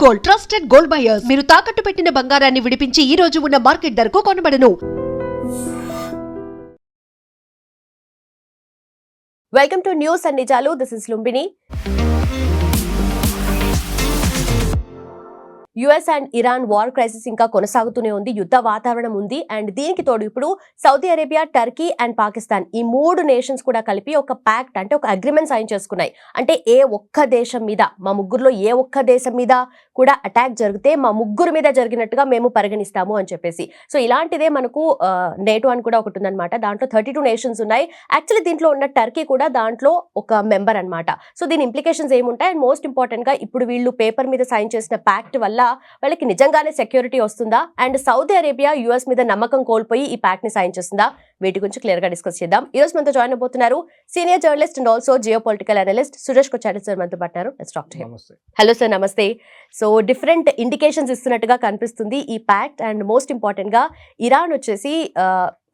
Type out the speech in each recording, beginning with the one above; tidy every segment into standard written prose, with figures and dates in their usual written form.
Gold, trusted gold buyers. మీరు తాకట్టు పెట్టిన బంగారాన్ని విడిపించి ఈ రోజు ఉన్న మార్కెట్ ధరకు కొనబడను. వెల్కమ్ టు న్యూస్ అండ్ నిజాలు. This is Lumbini. US and Iran war crisis ఇంకా కొనసాగుతూనే ఉంది. యుద్ధ వాతావరణం ఉంది. అండ్ దీనికి తోడు ఇప్పుడు Saudi Arabia, Turkey and Pakistan ఈ మూడు నేషన్స్ కూడా కలిపి ఒక ప్యాక్ట్ అంటే ఒక అగ్రిమెంట్ సైన్ చేసుకున్నాయి. అంటే ఏ ఒక్క దేశం మీద, మా ముగ్గురులో ఏ ఒక్క దేశం మీద కూడా అటాక్ జరిగితే మా ముగ్గురు మీద జరిగినట్టుగా మేము పరిగణిస్తాము అని చెప్పేసి. సో ఇలాంటిదే మనకు నేటో అని కూడా ఒకటి ఉందన్నమాట. దాంట్లో 32 నేషన్స్ ఉన్నాయి. యాక్చువల్లీ దీంట్లో ఉన్న టర్కీ కూడా దాంట్లో ఒక మెంబర్ అనమాట. సో దీని ఇంప్లికేషన్స్ ఏముంటాయి అండ్ మోస్ట్ ఇంపార్టెంట్ గా ఇప్పుడు వీళ్ళు పేపర్ మీద సైన్ చేసిన ప్యాక్ట్ వల్ల వాళ్ళకి నిజంగానే సెక్యూరిటీ వస్తుందా అండ్ సౌదీ అరేబియా యుఎస్ మీద నమ్మకం కోల్పోయి ఈ ప్యాక్ట్ ని సైన్ చేస్తుందా, వీటి గురించి క్లియర్ గా డిస్కస్ చేద్దాం. ఈ రోజు మనతో జాయిన్ అవబోతున్నారు senior journalist and also geopolitical analyst Suresh Kochari sir మనతో పాటున్నారు. Let's talk to him. Hello sir, నమస్తే. సో డిఫరెంట్ ఇండికేషన్స్ ఇస్తున్నట్టుగా కనిపిస్తుంది ఈ ప్యాక్ట్ అండ్ మోస్ట్ ఇంపార్టెంట్ గా ఇరాన్ వచ్చేసి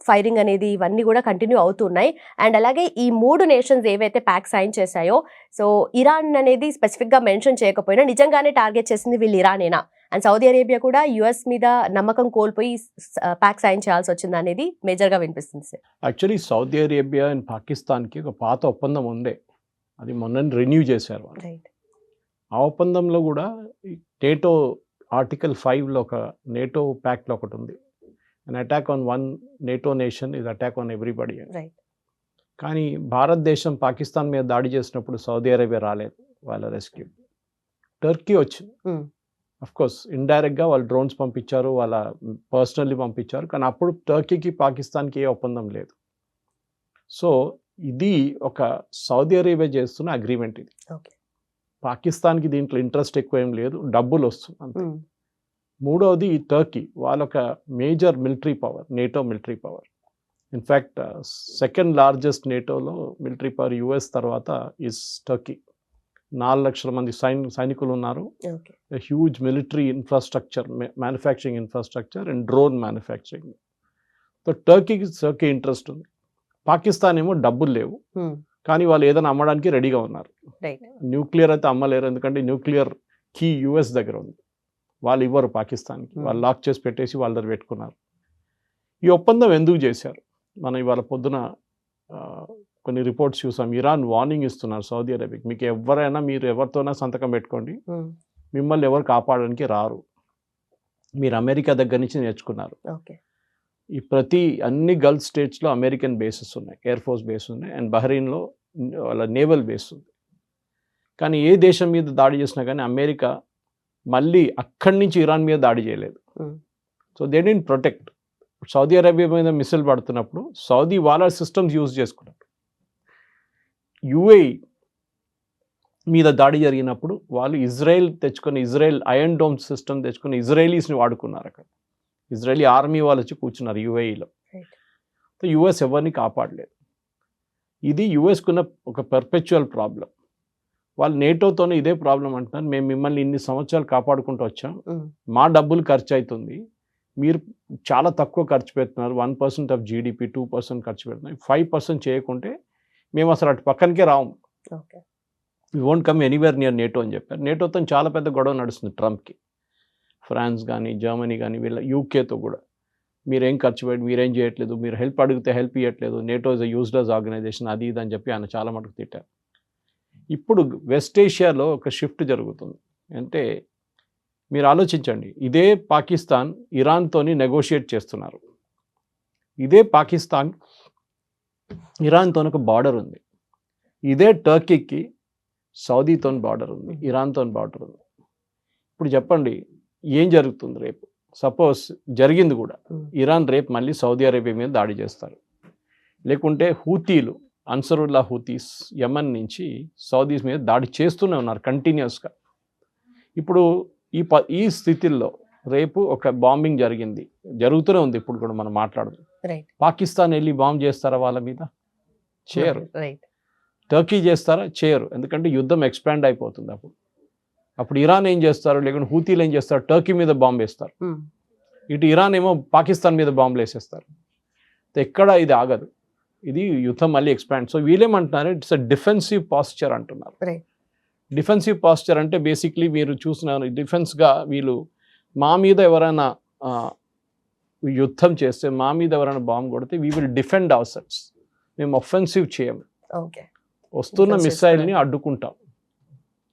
ఫైరింగ్ అనేది ఇవన్నీ కూడా కంటిన్యూ అవుతున్నాయి. అండ్ అలాగే ఈ మూడు నేషన్స్ ఏవైతే ప్యాక్ సైన్ చేశాయో, సో ఇరాన్ అనేది స్పెసిఫిక్ గా మెన్షన్ చేయకపోయినా నిజంగానే టార్గెట్ చేసింది వీళ్ళు ఇరానేనా, అండ్ సౌదీ అరేబియా కూడా యుఎస్ మీద నమ్మకం కోల్పోయి ప్యాక్ సైన్ చేయాల్సి వచ్చింది అనేది మేజర్ గా వినిపిస్తుంది sir. Actually Saudi Arabia and పాకిస్తాన్కి ఒక పాత ఒప్పందం ఉండే, అది మొన్న రెన్యూ చేశారు. ఆ ఒప్పందంలో కూడా నేటో ఆర్టికల్ 5లో ఒక నేటో ప్యాక్ట్లో ఒకటి ఉంది, an attack on one NATO nation is attack on everybody. Right. కానీ భారతదేశం పాకిస్తాన్ మీద దాడి చేసినప్పుడు సౌదీ అరేబియా రాలేదు, వాళ్ళ రెస్క్యూ టర్కీ వచ్చింది. అఫ్ కోర్స్ ఇండైరెక్ట్గా వాళ్ళు డ్రోన్స్ పంపించారు, వాళ్ళ పర్సనల్లీ పంపించారు, కానీ అప్పుడు టర్కీకి పాకిస్తాన్కి ఏ ఒప్పందం లేదు. సో ఇది ఒక సౌదీ అరేబియా చేస్తున్న అగ్రిమెంట్. ఇది పాకిస్తాన్కి దీంట్లో ఇంట్రెస్ట్ ఎక్కువ ఏం లేదు, డబ్బులు వస్తుంది అంతే. మూడవది టర్కీ, వాళ్ళొక major military power, NATO military power. In fact second largest నేటోలో మిలిటరీ పవర్ యుఎస్ తర్వాత ఈజ్ టర్కీ. 4 లక్షల మంది సైనికులు ఉన్నారు. Huge military infrastructure, manufacturing infrastructure and drone manufacturing. So Turkey interest ఉంది. పాకిస్తాన్ ఏమో డబ్బులు లేవు, కానీ వాళ్ళు ఏదైనా అమ్మడానికి రెడీగా ఉన్నారు. న్యూక్లియర్ అయితే అమ్మలేరు, ఎందుకంటే న్యూక్లియర్ కీ యుఎస్ దగ్గర ఉంది. వాళ్ళు ఇవ్వరు పాకిస్తాన్కి, వాళ్ళు లాక్ చేసి పెట్టేసి వాళ్ళ దగ్గర పెట్టుకున్నారు. ఈ ఒప్పందం ఎందుకు చేశారు? మనం ఇవాళ పొద్దున కొన్ని రిపోర్ట్స్ చూసాం. ఇరాన్ వార్నింగ్ ఇస్తున్నారు సౌదీ అరేబియాకి, మీకు ఎవరైనా, మీరు ఎవరితోనా సంతకం పెట్టుకోండి, మిమ్మల్ని ఎవరు కాపాడడానికి రారు, మీరు అమెరికా దగ్గర నుంచి నేర్చుకున్నారు. ఈ అన్ని గల్ఫ్ స్టేట్స్లో అమెరికన్ బేసెస్ ఉన్నాయి, ఎయిర్ ఫోర్స్ బేస్ ఉన్నాయి, అండ్ బహ్రెయిన్లో వాళ్ళ నేవల్ బేస్ ఉంది. కానీ ఏ దేశం మీద దాడి చేసినా కానీ అమెరికా మళ్ళీ అక్కడి నుంచి ఇరాన్ మీద దాడి చేయలేదు. So they didn't protect. Saudi Arabia మీద మిసైల్ పడుతున్నప్పుడు సౌదీ వాళ్ళ సిస్టమ్స్ యూజ్ చేసుకున్నారు. యుఏఈ మీద దాడి జరిగినప్పుడు వాళ్ళు ఇజ్రాయెల్ ఐరన్ డోమ్ సిస్టమ్ తెచ్చుకొని ఇజ్రాయలీస్ని వాడుకున్నారు. అక్కడ ఇజ్రాయలీ ఆర్మీ వాళ్ళు వచ్చి కూర్చున్నారు యుఏఈలో. సో యుఎస్ ఎవరిని కాపాడలేదు. ఇది యుఎస్కున్న ఒక పర్పెచువల్ ప్రాబ్లం. వాళ్ళు నేటోతోనే ఇదే ప్రాబ్లం అంటున్నారు, మేము మిమ్మల్ని ఇన్ని సంవత్సరాలు కాపాడుకుంటూ వచ్చాం, మా డబ్బులు ఖర్చు అవుతుంది, మీరు చాలా తక్కువ ఖర్చు పెడుతున్నారు, 1% ఆఫ్ జీడిపి, 2% ఖర్చు పెడుతున్నారు, 5% చేయకుంటే మేము అసలు అటు పక్కనకే రాము, we won't come anywhere near NATO అని చెప్పారు. నేటోతో చాలా పెద్ద గొడవ నడుస్తుంది ట్రంప్కి. ఫ్రాన్స్ కానీ జర్మనీ కానీ వీళ్ళ యూకేతో కూడా మీరేం ఖర్చు పెట్టి మీరేం చేయట్లేదు, మీరు హెల్ప్ అడిగితే హెల్ప్ ఇవ్వట్లేదు, NATO is a useless organisation, అది ఇది అని చెప్పి ఆయన చాలా మటుకు తిట్టారు. ఇప్పుడు వెస్ట్ ఏషియాలో ఒక షిఫ్ట్ జరుగుతుంది. అంటే మీరు ఆలోచించండి, ఇదే పాకిస్తాన్ ఇరాన్తోని నెగోషియేట్ చేస్తున్నారు. ఇదే పాకిస్తాన్ ఇరాన్తో ఒక బార్డర్ ఉంది. ఇదే టర్కీకి సౌదీతో బార్డర్ ఉంది, ఇరాన్తో బార్డర్ ఉంది. ఇప్పుడు చెప్పండి ఏం జరుగుతుంది రేపు? సపోజ్ జరిగింది కూడా, ఇరాన్ రేపు మళ్ళీ సౌదీ అరేబియా మీద దాడి చేస్తారు, లేకుంటే హూతీలు, అన్సరుల్లా హూతీస్ యమన్ నుంచి సౌదీస్ మీద దాడి చేస్తూనే ఉన్నారు కంటిన్యూస్గా. ఇప్పుడు ఈ స్థితిలో రేపు ఒక బాంబింగ్ జరుగుతూనే ఉంది. ఇప్పుడు కూడా మనం మాట్లాడదు, పాకిస్తాన్ వెళ్ళి బాంబ్ చేస్తారా వాళ్ళ మీద? చేయరు. టర్కీ చేస్తారా? చేయరు. ఎందుకంటే యుద్ధం ఎక్స్పాండ్ అయిపోతుంది. అప్పుడు ఇరాన్ ఏం చేస్తారు, లేకుంటే హూతీలు ఏం చేస్తారు, టర్కీ మీద బాంబు వేస్తారు. ఇటు ఇరాన్ ఏమో పాకిస్తాన్ మీద బాంబులు వేసేస్తారు. ఎక్కడ ఇది ఆగదు, ఇది యుద్ధం మళ్ళీ ఎక్స్పాండ్. సో వీళ్ళేమంటున్నారు, ఇట్స్ అ డిఫెన్సివ్ పాస్చర్ అంటున్నారు. డిఫెన్సివ్ పాస్చర్ అంటే బేసిక్లీ మీరు చూసిన డిఫెన్స్గా వీళ్ళు మా మీద ఎవరైనా యుద్ధం చేస్తే, మా మీద ఎవరైనా బాంబు కొడితే we will defend our selves. మేము ఒఫెన్సివ్ చేయము, ఓకే వస్తున్న Defense మిసైల్ని అడ్డుకుంటాం.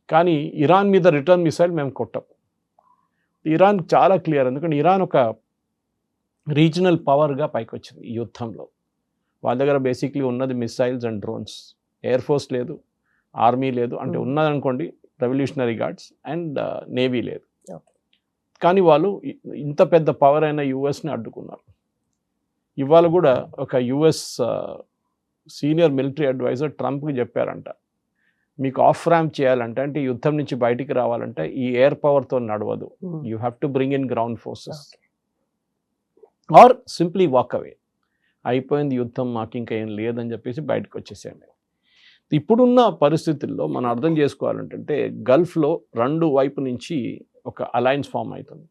కానీ ఇరాన్ మీద రిటర్న్ మిసైల్ మేము కొట్టాం. ఇరాన్ చాలా క్లియర్, ఎందుకంటే ఇరాన్ ఒక రీజనల్ పవర్గా పైకి వచ్చింది ఈ యుద్ధంలో. వాళ్ళ దగ్గర బేసిక్లీ ఉన్నది missiles and drones. Air force లేదు, ఆర్మీ లేదు, అంటే ఉన్నదనుకోండి రెవల్యూషనరీ గార్డ్స్, అండ్ నేవీ లేదు. కానీ వాళ్ళు ఇంత పెద్ద పవర్ అయిన యుఎస్ని అడ్డుకున్నారు. ఇవాళ కూడా ఒక యుఎస్ సీనియర్ మిలిటరీ అడ్వైజర్ ట్రంప్కి చెప్పారంట, మీకు ఆఫ్ ర్యాంప్ చేయాలంటే, అంటే యుద్ధం నుంచి బయటికి రావాలంటే ఈ ఎయిర్ పవర్తో నడవదు, you have to bring in ground forces or simply walk away. అయిపోయింది యుద్ధం, మాకు ఇంకా ఏం లేదని చెప్పేసి బయటకు వచ్చేసేయండి. ఇప్పుడున్న పరిస్థితుల్లో మనం అర్థం చేసుకోవాలంటే గల్ఫ్లో రెండు వైపు నుంచి ఒక అలయన్స్ ఫామ్ అవుతుంది.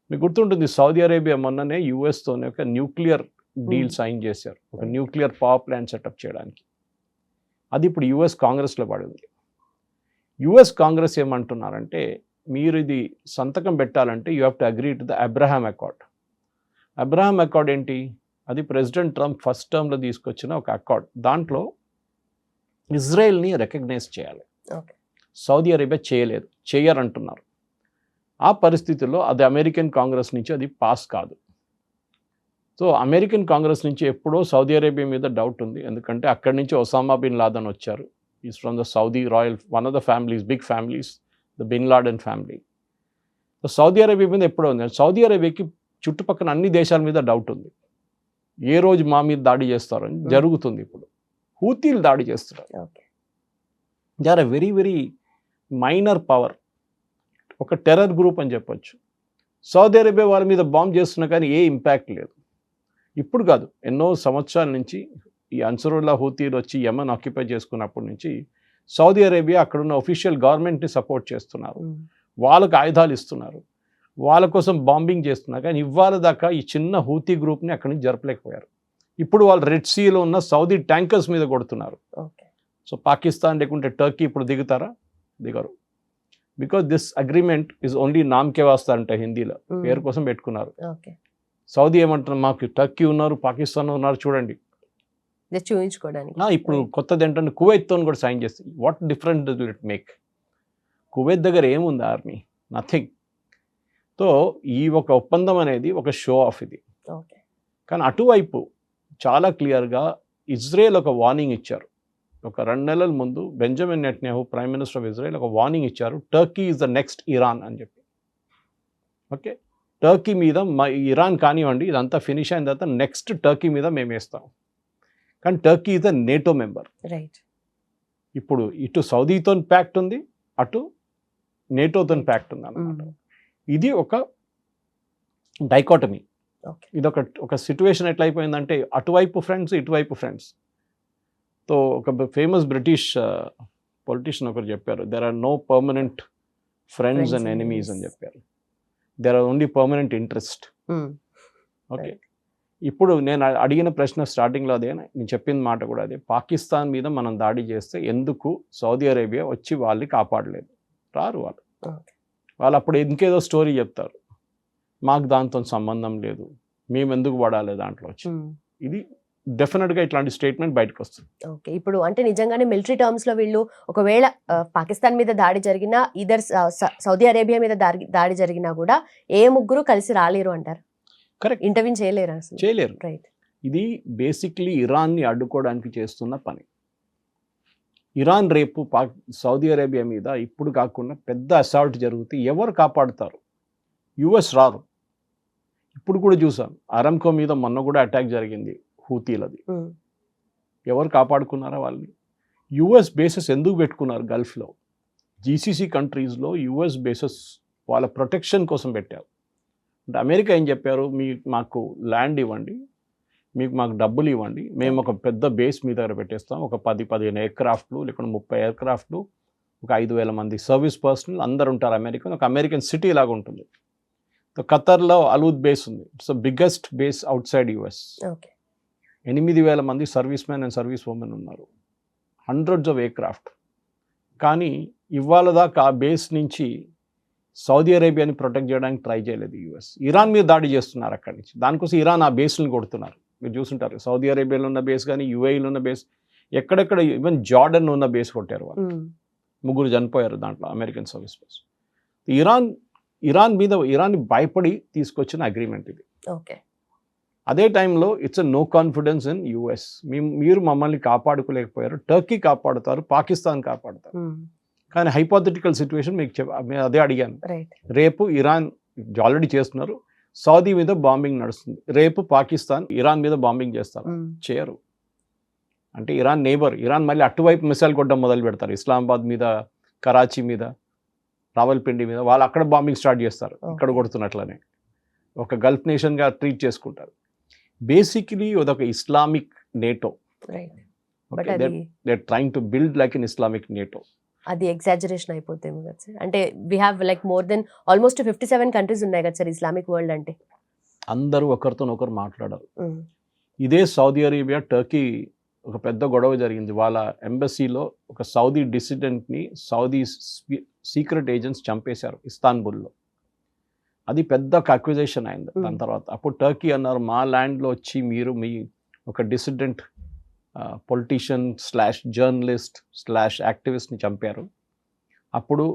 మీకు గుర్తుంటుంది, సౌదీ అరేబియా మొన్ననే యుఎస్తోనే ఒక న్యూక్లియర్ డీల్ సైన్ చేశారు, ఒక న్యూక్లియర్ పవర్ ప్లాంట్ సెటప్ చేయడానికి. అది ఇప్పుడు యుఎస్ కాంగ్రెస్లో పడింది. యుఎస్ కాంగ్రెస్ ఏమంటున్నారంటే, మీరు ఇది సంతకం పెట్టాలంటే you have to agree to the Abraham accord. Abraham accord ఏంటి? అది ప్రెసిడెంట్ ట్రంప్ ఫస్ట్ టర్మ్లో తీసుకొచ్చిన ఒక అకార్డ్. దాంట్లో ఇజ్రాయెల్ని రికగ్నైజ్ చేయాలి. సౌదీ అరేబియా చేయరంటున్నారు. ఆ పరిస్థితుల్లో అది అమెరికన్ కాంగ్రెస్ నుంచి అది పాస్ కాదు. సో అమెరికన్ కాంగ్రెస్ నుంచి ఎప్పుడో సౌదీ అరేబియా మీద డౌట్ ఉంది, ఎందుకంటే అక్కడి నుంచి ఒసామా బిన్ లాదెన్ వచ్చారు. Is from the Saudi royal, one of the families, big families, the bin Laden family. So Saudi Arabia మీద ఎప్పుడో ఉంది. సౌదీ అరేబియాకి చుట్టుపక్కల అన్ని దేశాల మీద డౌట్ ఉంది, ఏ రోజు మా మీద దాడి చేస్తారని. జరుగుతుంది ఇప్పుడు, హూతీలు దాడి చేస్తున్నారు. They are a very very minor power, ఒక టెర్రర్ గ్రూప్ అని చెప్పొచ్చు. సౌదీ అరేబియా వాళ్ళ మీద బాంబ్ చేస్తున్నా కానీ ఏ ఇంపాక్ట్ లేదు. ఇప్పుడు కాదు, ఎన్నో సంవత్సరాల నుంచి ఈ అన్సరుల్లా హూతీలు వచ్చి యమన్ ఆక్యుపై చేసుకున్నప్పటి నుంచి సౌదీ అరేబియా అక్కడున్న ఒఫీషియల్ గవర్నమెంట్ని సపోర్ట్ చేస్తున్నారు, వాళ్ళకు ఆయుధాలు ఇస్తున్నారు, వాళ్ళ కోసం బాంబింగ్ చేస్తున్నారు. కానీ ఇవాళ దాకా ఈ చిన్న హూతీ గ్రూప్ని అక్కడి నుంచి జరపలేకపోయారు. ఇప్పుడు వాళ్ళు రెడ్ సీలో ఉన్న సౌదీ ట్యాంకర్స్ మీద కొడుతున్నారు. సో పాకిస్తాన్ లేకుంటే టర్కీ ఇప్పుడు దిగుతారా? దిగరు. Because this agreement is only నామ్కే వాస్తా అంటే హిందీలో పేరు కోసం పెట్టుకున్నారు. సౌదీ ఏమంటున్నారు, మాకు టర్కీ ఉన్నారు, పాకిస్తాన్ ఉన్నారు, చూడండి చూపించుకోవడానికి. ఇప్పుడు కొత్తది ఏంటంటే కువైట్తో కూడా సైన్ చేస్తుంది. What different does it make? Kuwait దగ్గర ఏముంది ఆర్మీ? నథింగ్. సో ఈ ఒక ఒప్పందం అనేది ఒక షో ఆఫ్ ఇది. కానీ అటువైపు చాలా క్లియర్గా ఇజ్రాయెల్ ఒక వార్నింగ్ ఇచ్చారు. ఒక 2 నెలల ముందు Benjamin Netanyahu prime minister of Israel ఒక వార్నింగ్ ఇచ్చారు, Turkey is the next Iran అని చెప్పి. ఓకే, టర్కీ మీద ఇరాన్ కానివ్వండి, ఇదంతా ఫినిష్ అయిన తర్వాత నెక్స్ట్ టర్కీ మీద మేము వేస్తాం. కానీ Turkey is the NATO member. ఇప్పుడు ఇటు సౌదీతో ప్యాక్ట్ ఉంది, అటు నేటోతో ప్యాక్ట్ ఉంది అన్నమాట. ఇది ఒక డైకాటమీ. ఇది ఒక సిచ్యువేషన్ ఎట్లా అయిపోయిందంటే అటువైపు ఫ్రెండ్స్, ఇటువైపు ఫ్రెండ్స్. సో ఒక ఫేమస్ బ్రిటిష్ పొలిటీషియన్ ఒకరు చెప్పారు, there are no permanent friends and enemies అని చెప్పారు, there are only permanent interest. Okay, ఇప్పుడు నేను అడిగిన ప్రశ్న స్టార్టింగ్లో అదే, నేను చెప్పిన మాట కూడా అదే. పాకిస్తాన్ మీద మనం దాడి చేస్తే ఎందుకు సౌదీ అరేబియా వచ్చి వాళ్ళని కాపాడలేదు? రారు వాళ్ళు. వాళ్ళు అప్పుడు ఇంకేదో స్టోరీ చెప్తారు, మాకు దాంతో సంబంధం లేదు, మేము ఎందుకు పడాలి దాంట్లో వచ్చి. ఇది డెఫినెట్గా ఇట్లాంటి స్టేట్మెంట్ బయటకు వస్తుంది. ఓకే, ఇప్పుడు అంటే నిజంగానే మిలిటరీ టర్మ్స్లో వీళ్ళు ఒకవేళ పాకిస్తాన్ మీద దాడి జరిగినా, ఇదర్ సౌదీ అరేబియా మీద దాడి జరిగినా కూడా ఏ ముగ్గురు కలిసి రాలేరు అంటారు? కరెక్ట్, ఇంటర్వ్యూన్ చేయలేరు, అసలు చేయలేరు. రైట్. ఇది బేసిక్లీ ఇరాన్ని అడ్డుకోవడానికి చేస్తున్న పని. ఇరాన్ రేపు సౌదీ అరేబియా మీద ఇప్పుడు కాకుండా పెద్ద అసాల్ట్ జరిగితే ఎవరు కాపాడుతారు? యుఎస్ రారు. ఇప్పుడు కూడా చూసాం, అరామ్కో మీద మొన్న కూడా అటాక్ జరిగింది హూతీలది. ఎవరు కాపాడుకున్నారా వాళ్ళని? యుఎస్ బేసెస్ ఎందుకు పెట్టుకున్నారు గల్ఫ్లో? జీసీసీ కంట్రీస్లో యుఎస్ బేసెస్ వాళ్ళ ప్రొటెక్షన్ కోసం పెట్టారు. అంటే అమెరికా ఏం చెప్పారు, మాకు ల్యాండ్ ఇవ్వండి, మాకు డబ్బులు ఇవ్వండి, మేము ఒక పెద్ద బేస్ మీ దగ్గర పెట్టేస్తాం, ఒక 10-15 ఎయిర్క్రాఫ్ట్లు, లేకుండా 30 ఎయిర్క్రాఫ్ట్లు, ఒక 5,000 మంది సర్వీస్ పర్సనల్ అందరు ఉంటారు. ఒక అమెరికన్ సిటీ లాగా ఉంటుంది. సో ఖతర్లో అలూద్ బేస్ ఉంది, it's the biggest base out side US. 8,000 మంది service men and service women ఉన్నారు, హండ్రెడ్స్ ఆఫ్ ఎయిర్క్రాఫ్ట్. కానీ ఇవాళ దాకా ఆ బేస్ నుంచి సౌదీ అరేబియాని ప్రొటెక్ట్ చేయడానికి ట్రై చేయలేదు యూఎస్. ఇరాన్ మీద దాడి చేస్తున్నారు అక్కడి నుంచి. దానికోసం ఇరాన్ ఆ బేస్లను కొడుతున్నారు. మీరు చూసుంటారు సౌదీ అరేబియాలో ఉన్న బేస్ కానీ యూఏఈలో ఉన్న బేస్, ఎక్కడెక్కడ ఈవెన్ జార్డన్ ఉన్న బేస్ కొట్టారు వాళ్ళు. 3 చనిపోయారు దాంట్లో అమెరికన్ సర్వీస్ బేస్. ఇరాన్ భయపడి తీసుకొచ్చిన అగ్రిమెంట్ ఇది. ఓకే. అదే టైంలో it's no confidence in US. మీరు మమ్మల్ని కాపాడుకోలేకపోయారు, టర్కీ కాపాడుతారు, పాకిస్తాన్ కాపాడుతారు. కానీ హైపోథెటికల్ సిచ్యువేషన్ మీకు అదే అడిగాను. రేపు ఇరాన్ ఆల్రెడీ చేస్తున్నారు, సౌదీ మీద బాంబింగ్ నడుస్తుంది. రేపు పాకిస్తాన్ ఇరాన్ మీద బాంబింగ్ చేస్తారు, చేయరు. అంటే ఇరాన్ నేబర్. ఇరాన్ మళ్ళీ అటువైపు మిసైల్ కొట్టడం మొదలు పెడతారు. ఇస్లామాబాద్ మీద, కరాచీ మీద, రావల్పిండి మీద. వాళ్ళు అక్కడ బాంబింగ్ స్టార్ట్ చేస్తారు, ఇక్కడ కొడుతున్నట్లనే. ఒక గల్ఫ్ నేషన్గా ట్రీట్ చేసుకుంటారు. బేసికలీ అదొక Islamic NATO. They trying to build like in Islamic NATO. అది ఎగ్జాజరేషన్ అయిపోతేమో కదా సార్. అంటే we have like more than almost 57 countries ఉన్నాయి కదా సార్ ఇస్లామిక్ వరల్డ్ అంటే. అందరూ ఒకరితో ఒకరు మాట్లాడారు. ఇదే సౌదీ అరేబియా టర్కీ ఒక పెద్ద గొడవ జరిగింది. వాళ్ళ ఎంబసీలో ఒక సౌదీ డిసిడెంట్ని సౌదీ సీక్రెట్ ఏజెంట్స్ చంపేశారు ఇస్తాన్బుల్లో. అది పెద్ద అక్విజేషన్ అయింది. దాని తర్వాత అప్పుడు టర్కీ అన్నారు, మా ల్యాండ్లో వచ్చి మీరు మీ ఒక డిసిడెంట్ పొలిటీషియన్ / జర్నలిస్ట్ / యాక్టివిస్ట్ని చంపారు. అప్పుడు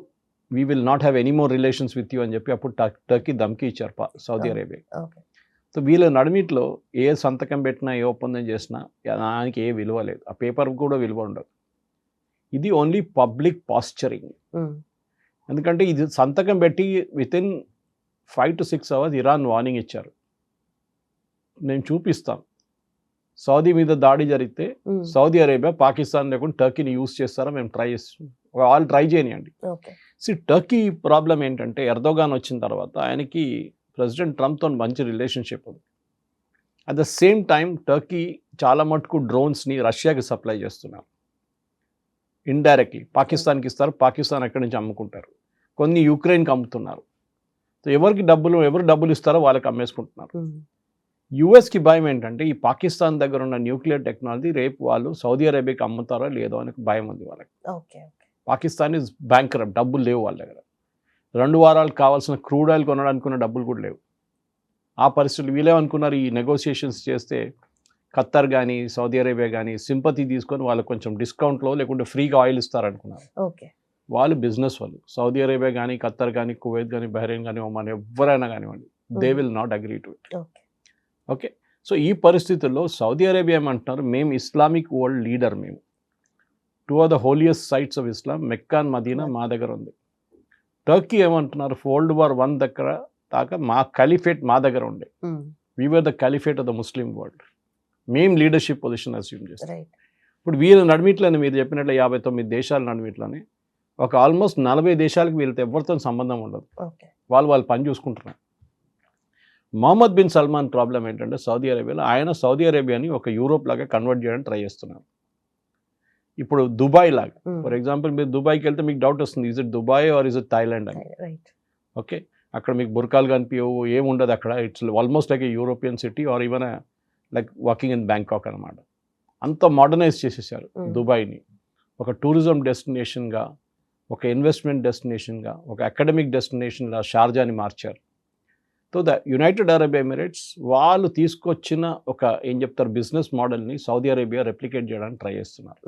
we will not have any more relations with you అని చెప్పి అప్పుడు టర్కీ ధమ్కి ఇచ్చారు సౌదీ అరేబియా. సో వీళ్ళ నడిమిట్లో ఏ సంతకం పెట్టినా, ఏ ఒప్పందం చేసినా దానికి ఏ విలువ లేదు. ఆ పేపర్ కూడా విలువ ఉండదు. ఇది ఓన్లీ పబ్లిక్ పాస్చరింగ్. ఎందుకంటే ఇది సంతకం పెట్టి within 5 to 6 hours Iran warning ఇచ్చారు, నేను చూపిస్తాను సౌదీ మీద దాడి జరిగితే సౌదీ అరేబియా పాకిస్తాన్ లేకుండా టర్కీని యూజ్ చేస్తారా, మేము ట్రై చేస్తాం, వాళ్ళు ట్రై చేయనియండి. టర్కీ ప్రాబ్లం ఏంటంటే ఎర్దోగాన్ వచ్చిన తర్వాత ఆయనకి ప్రెసిడెంట్ ట్రంప్తో మంచి రిలేషన్షిప్ ఉంది. At the same time Turkey చాలా మటుకు డ్రోన్స్ని రష్యాకి సప్లై చేస్తున్నారు ఇండైరెక్ట్లీ. పాకిస్తాన్కి ఇస్తారు, పాకిస్తాన్ అక్కడి నుంచి అమ్ముకుంటారు. కొన్ని యుక్రెయిన్కి అమ్ముతున్నారు. సో ఎవరు డబ్బులు ఇస్తారో వాళ్ళకి అమ్మేసుకుంటున్నారు. యుఎస్కి భయం ఏంటంటే ఈ పాకిస్తాన్ దగ్గర ఉన్న న్యూక్లియర్ టెక్నాలజీ రేపు వాళ్ళు సౌదీ అరేబియాకి అమ్ముతారో లేదో అని భయం ఉంది వాళ్ళకి. పాకిస్తాన్ ఇస్ బ్యాంక్రప్ట్, డబ్బులు లేవు వాళ్ళ దగ్గర. 2 వారాలకు కావాల్సిన క్రూడ్ ఆయిల్ కొనడానికి ఉన్న డబ్బులు కూడా లేవు. ఆ పరిస్థితులు వీళ్ళేమనుకున్నారు, ఈ నెగోషియేషన్స్ చేస్తే ఖత్తర్ కానీ సౌదీ అరేబియా కానీ సింపతి తీసుకొని వాళ్ళకి కొంచెం డిస్కౌంట్లో లేకుంటే ఫ్రీగా ఆయిల్ ఇస్తారనుకున్నారు. వాళ్ళు బిజినెస్ వాళ్ళు, సౌదీ అరేబియా కానీ ఖత్తర్ కానీ కువైత్ కానీ బహ్రెయిన్ కానీ ఒమాన్ ఎవరైనా కానివ్వండి, they will not agree to it. Okay. So ఈ పరిస్థితుల్లో సౌదీ అరేబియా ఏమంటున్నారు, మేము ఇస్లామిక్ వరల్డ్ లీడర్, మేము 2 of the holiest sites of Islam, Mecca and Medina మా దగ్గర ఉంది. టర్కీ ఏమంటున్నారు, World War I దగ్గర దాకా మా ఖలీఫేట్ మా దగ్గర ఉండే, we were the caliphate of the Muslim world, మేము లీడర్షిప్ పొజిషన్ అస్యూమ్ చేస్తాం. ఇప్పుడు వీళ్ళ నడిమిట్లోనే మీరు చెప్పినట్లు 59 దేశాల నడిమిట్లోనే ఒక ఆల్మోస్ట్ 40 దేశాలకు వీళ్ళతో ఎవరితో సంబంధం ఉండదు, వాళ్ళు పని చూసుకుంటున్నారు. మొహమ్మద్ బిన్ సల్మాన్ ప్రాబ్లం ఏంటంటే సౌదీ అరేబియాలో ఆయన సౌదీ అరేబియాని ఒక యూరోప్ లాగా కన్వర్ట్ చేయడానికి ట్రై చేస్తున్నారు. ఇప్పుడు దుబాయ్ లాగా, ఫర్ ఎగ్జాంపుల్ మీరు దుబాయ్కి వెళ్తే మీకు డౌట్ వస్తుంది, is it Dubai or is it Thailand అని. ఓకే, అక్కడ మీకు బుర్కాలు కనిపించవు, ఏముండదు అక్కడ. It's almost like a European city or even like walking in Bangkok అనమాట. అంత మోడర్నైజ్ చేసేసారు దుబాయ్ని. ఒక టూరిజం డెస్టినేషన్గా, ఒక ఇన్వెస్ట్మెంట్ డెస్టినేషన్గా, ఒక అకాడమిక్ డెస్టినేషన్గా షార్జాని మార్చారు. So the United Arab Emirates వాళ్ళు తీసుకొచ్చిన ఒక ఏం చెప్తారు బిజినెస్ మోడల్ని సౌదీ అరేబియా రెప్లికేట్ చేయడానికి ట్రై చేస్తున్నారు.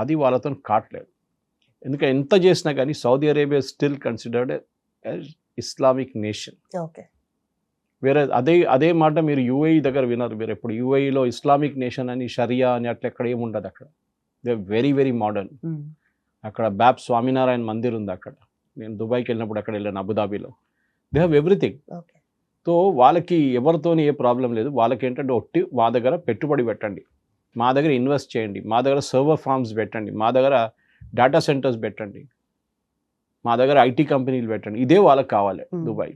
అది వాళ్ళతో కావట్లేదు. ఎందుకంటే ఎంత చేసినా కానీ Saudi Arabia still considered Islamic nation. వేరే అదే మాట మీరు యూఏఈ దగ్గర విన్నారు. మీరు ఎప్పుడు యూఏఈలో ఇస్లామిక్ నేషన్ అని షరియా అని అట్లా ఎక్కడ ఏముండదు. అక్కడ దే వెరీ వెరీ మోడర్న్. అక్కడ బ్యాబ్ స్వామినారాయణ మందిర్ ఉంది అక్కడ. నేను దుబాయ్కి వెళ్ళినప్పుడు అక్కడ వెళ్ళాను, అబుదాబీలో. They have everything. సో వాళ్ళకి ఎవరితోని ఏ ప్రాబ్లం లేదు. వాళ్ళకి ఏంటంటే ఒట్టి మా దగ్గర పెట్టుబడి పెట్టండి, మా దగ్గర ఇన్వెస్ట్ చేయండి, మా దగ్గర సర్వర్ ఫార్మ్స్ పెట్టండి, మా దగ్గర డేటా సెంటర్స్ పెట్టండి, మా దగ్గర ఐటీ కంపెనీలు పెట్టండి. ఇదే వాళ్ళకి కావాలి. దుబాయ్